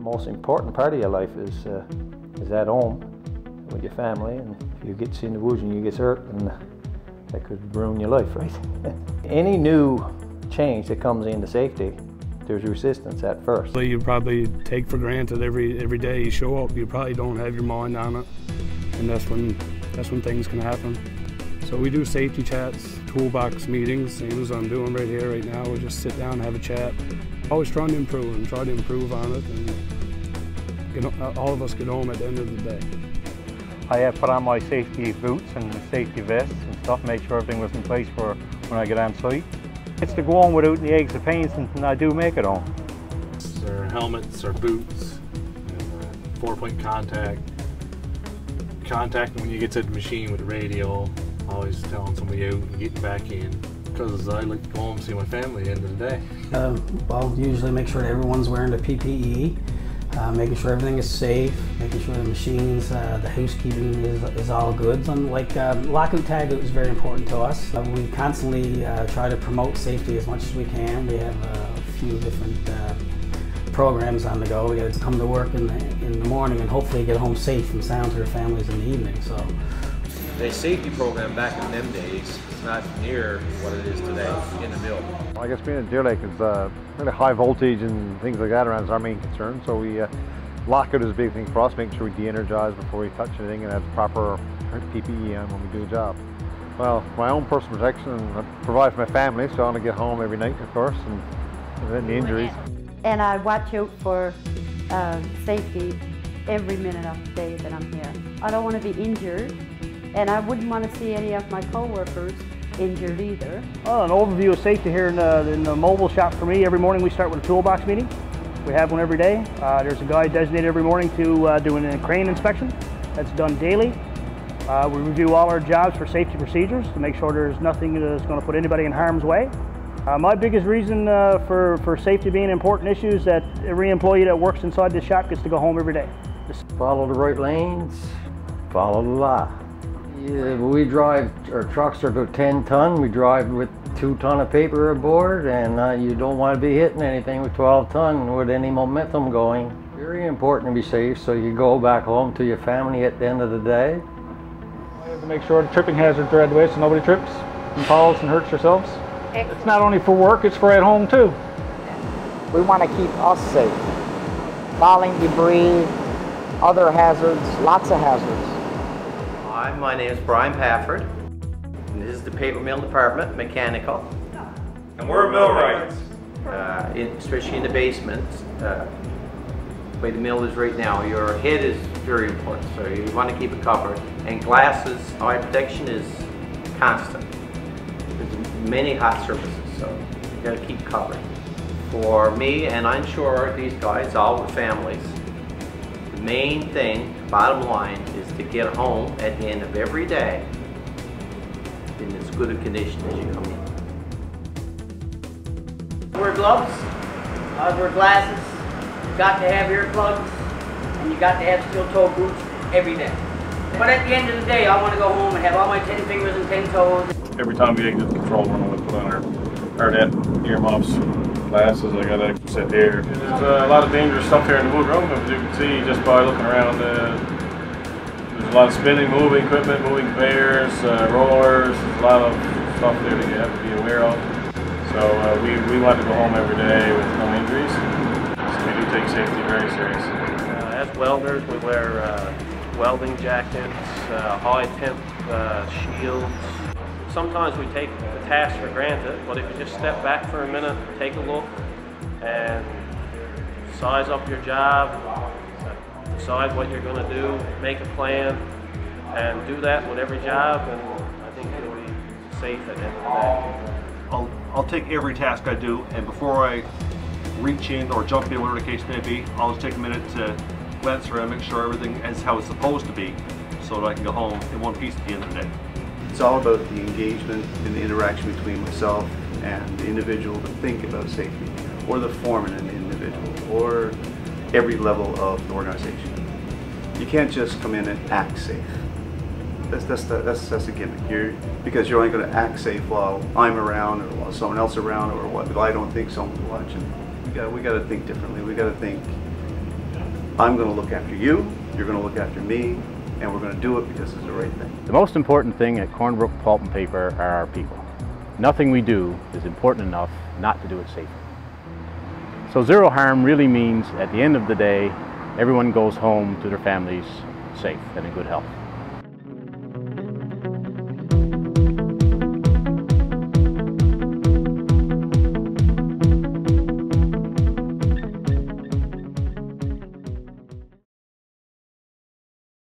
most important part of your life is at home with your family, and if you get in the woods and you get hurt, then that could ruin your life, right? Any new change that comes into safety, there's resistance at first. You probably take for granted every day you show up, you probably don't have your mind on it, and that's when things can happen. So we do safety chats, toolbox meetings, same as I'm doing right here, right now. We just sit down and have a chat. Always trying to improve and try to improve on it, and all of us get home at the end of the day. I put on my safety boots and safety vests and stuff, make sure everything was in place for when I get on site. It's to go on without the aches and pains, and I do make it home. Our helmets, our boots, and 4-point contact. Contacting when you get to the machine with the radio, always telling somebody out and getting back in, because I like to go home and see my family at the end of the day. Well, usually make sure that everyone's wearing the PPE, making sure everything is safe, making sure the machines, the housekeeping is all good. And like lockout tagout is very important to us. We constantly try to promote safety as much as we can. We have a few different programs on the go. We got to come to work in the morning and hopefully get home safe and sound to their families in the evening. So the safety program back in them days is not near what it is today in the mill. I guess being at Deer Lake is really high voltage and things like that around is our main concern. So we lockout is a big thing for us, making sure we de-energize before we touch anything and have proper PPE on when we do a job. Well, my own personal protection, I provide for my family, so I want to get home every night, of course, and prevent the injuries. And I watch out for safety every minute of the day that I'm here. I don't want to be injured, and I wouldn't want to see any of my co-workers injured either. Well, an overview of safety here in the mobile shop for me. Every morning we start with a toolbox meeting. We have one every day. There's a guy designated every morning to do a crane inspection. That's done daily. We review all our jobs for safety procedures to make sure there's nothing that's going to put anybody in harm's way. My biggest reason for safety being an important issue is that every employee that works inside this shop gets to go home every day. Follow the right lanes, follow the law. Yeah, we drive, our trucks are about 10 ton, we drive with 2 ton of paper aboard, and you don't want to be hitting anything with 12 ton with any momentum going. Very important to be safe, so you go back home to your family at the end of the day. We have to make sure the tripping hazards are out of the way so nobody trips and falls and hurts themselves. It's not only for work, it's for at home too. We want to keep us safe. Falling debris, other hazards, lots of hazards. Hi, my name is Brian Pafford, and this is the paper mill department, mechanical. And we're millwrights. Especially in the basement, the way the mill is right now, your head is very important, so you want to keep it covered. And glasses, eye protection is constant. There's many hot surfaces, so you got to keep covered. For me, and I'm sure these guys, all with families, the main thing, bottom line, is to get home at the end of every day in as good a condition as you come in. Wear gloves, I wear glasses, you got to have earplugs, and you got to have steel-toe boots every day. But at the end of the day, I want to go home and have all my 10 fingers and 10 toes. Every time we exit the control room, we put on our earmuffs, glasses. I got extra set here. There's a lot of dangerous stuff here in the wood room, as you can see just by looking around. There's a lot of spinning, moving equipment, moving conveyors, rollers. There's a lot of stuff there that you have to be aware of. So we want to go home every day with no injuries. So we do take safety very seriously. As welders, we wear welding jackets, high temp shields. Sometimes we take the task for granted, but if you just step back for a minute, take a look, and size up your job, decide what you're going to do, make a plan, and do that with every job, and I think you'll be safe at the end of the day. I'll take every task I do, and before I reach in or jump in, whatever the case may be, I'll just take a minute to glance around and make sure everything is how it's supposed to be, so that I can go home in one piece at the end of the day. It's all about the engagement and the interaction between myself and the individual to think about safety, or the foreman and the individual, or every level of the organization. You can't just come in and act safe. That's a gimmick. Because you're only going to act safe while I'm around, or while someone else around, or what I don't think someone's watching. We got to think differently. We got to think I'm going to look after you, you're going to look after me, and we're going to do it because it's the right thing. The most important thing at Brook Pulp and Paper are our people. Nothing we do is important enough not to do it safely. So zero harm really means at the end of the day, everyone goes home to their families safe and in good health.